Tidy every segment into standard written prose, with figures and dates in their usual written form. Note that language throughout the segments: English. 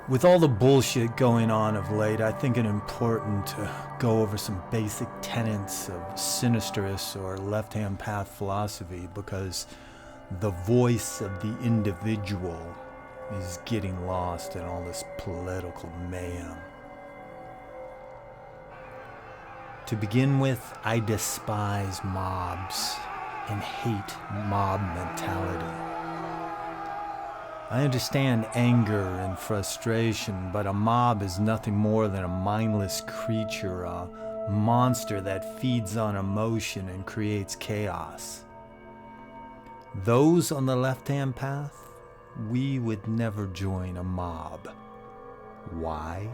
With all the bullshit going on of late, I think it important to go over some basic tenets of Sinisterist or left-hand path philosophy, because the voice of the individual is getting lost in all this political mayhem. To begin with, I despise mobs and hate mob mentality. I understand anger and frustration, but a mob is nothing more than a mindless creature, a monster that feeds on emotion and creates chaos. Those on the left-hand path, we would never join a mob. Why?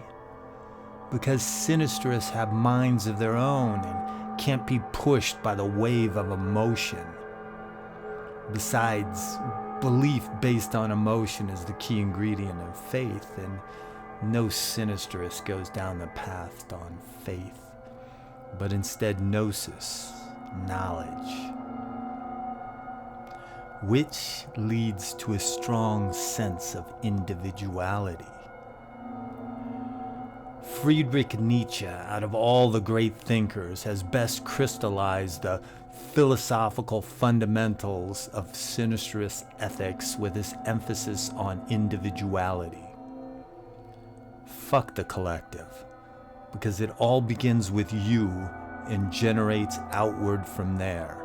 Because Sinisterists have minds of their own and can't be pushed by the wave of emotion. Besides, belief based on emotion is the key ingredient of faith, and no Sinisterist goes down the path on faith, but instead gnosis, knowledge, which leads to a strong sense of individuality. Friedrich Nietzsche, out of all the great thinkers, has best crystallized the philosophical fundamentals of Sinisterist ethics with his emphasis on individuality. Fuck the collective, because it all begins with you and generates outward from there.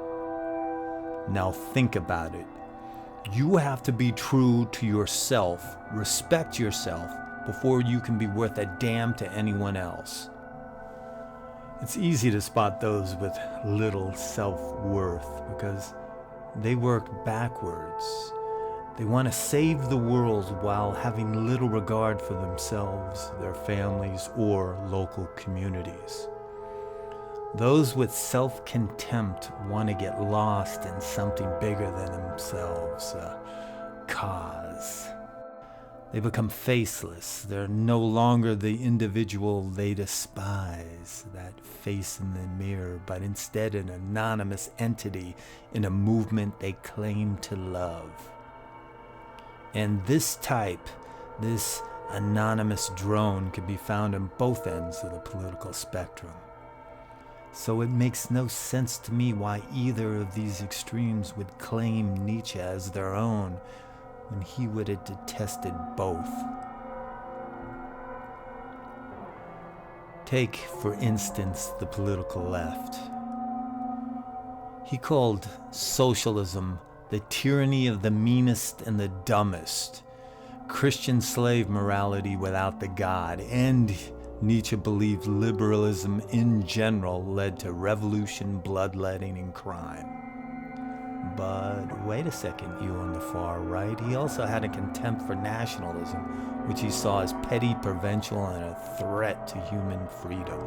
Now think about it. You have to be true to yourself, respect yourself, before you can be worth a damn to anyone else. It's easy to spot those with little self-worth because they work backwards. They want to save the world while having little regard for themselves, their families, or local communities. Those with self-contempt want to get lost in something bigger than themselves, a cause. They become faceless. They're no longer the individual they despise, that face in the mirror, but instead an anonymous entity in a movement they claim to love. And this type, this anonymous drone, can be found on both ends of the political spectrum. So it makes no sense to me why either of these extremes would claim Nietzsche as their own, when he would have detested both. Take, for instance, the political left. He called socialism the tyranny of the meanest and the dumbest, Christian slave morality without the God, and Nietzsche believed liberalism in general led to revolution, bloodletting, and crime. But wait a second, you on the far right. He also had a contempt for nationalism, which he saw as petty, provincial, and a threat to human freedom.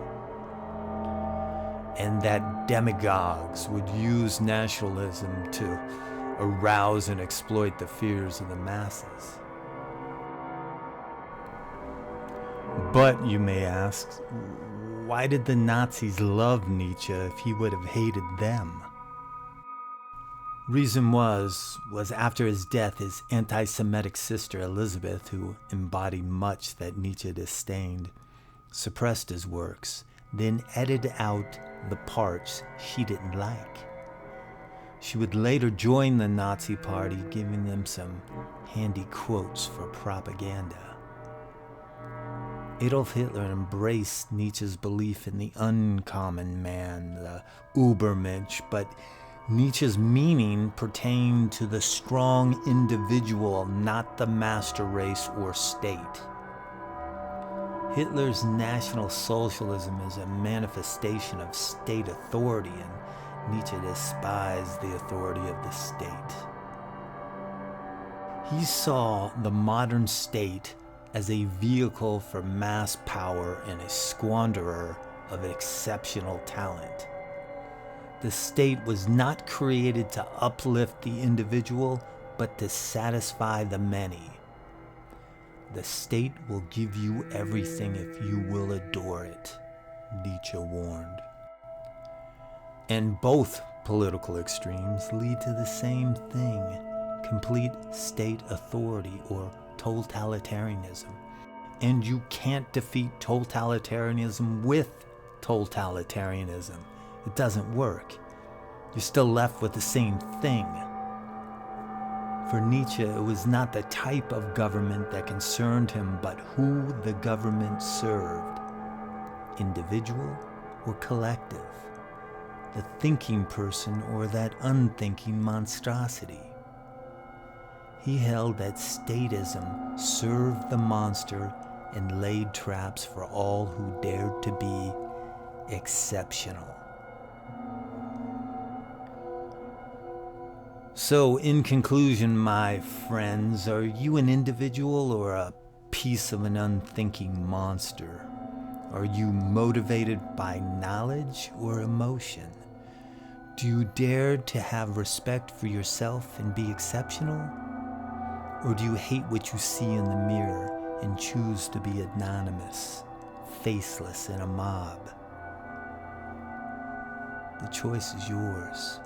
And that demagogues would use nationalism to arouse and exploit the fears of the masses. But, you may ask, why did the Nazis love Nietzsche if he would have hated them? Reason was after his death, his anti-Semitic sister Elizabeth, who embodied much that Nietzsche disdained, suppressed his works, then edited out the parts she didn't like. She would later join the Nazi Party, giving them some handy quotes for propaganda. Adolf Hitler embraced Nietzsche's belief in the uncommon man, the Übermensch, but Nietzsche's meaning pertained to the strong individual, not the master race or state. Hitler's National Socialism is a manifestation of state authority, and Nietzsche despised the authority of the state. He saw the modern state as a vehicle for mass power and a squanderer of exceptional talent. The state was not created to uplift the individual, but to satisfy the many. The state will give you everything if you will adore it, Nietzsche warned. And both political extremes lead to the same thing, complete state authority or totalitarianism. And you can't defeat totalitarianism with totalitarianism. It doesn't work. You're still left with the same thing. For Nietzsche, it was not the type of government that concerned him, but who the government served, individual or collective, the thinking person or that unthinking monstrosity. He held that statism served the monster and laid traps for all who dared to be exceptional. So, in conclusion, my friends, are you an individual or a piece of an unthinking monster? Are you motivated by knowledge or emotion? Do you dare to have respect for yourself and be exceptional? Or do you hate what you see in the mirror and choose to be anonymous, faceless in a mob? The choice is yours.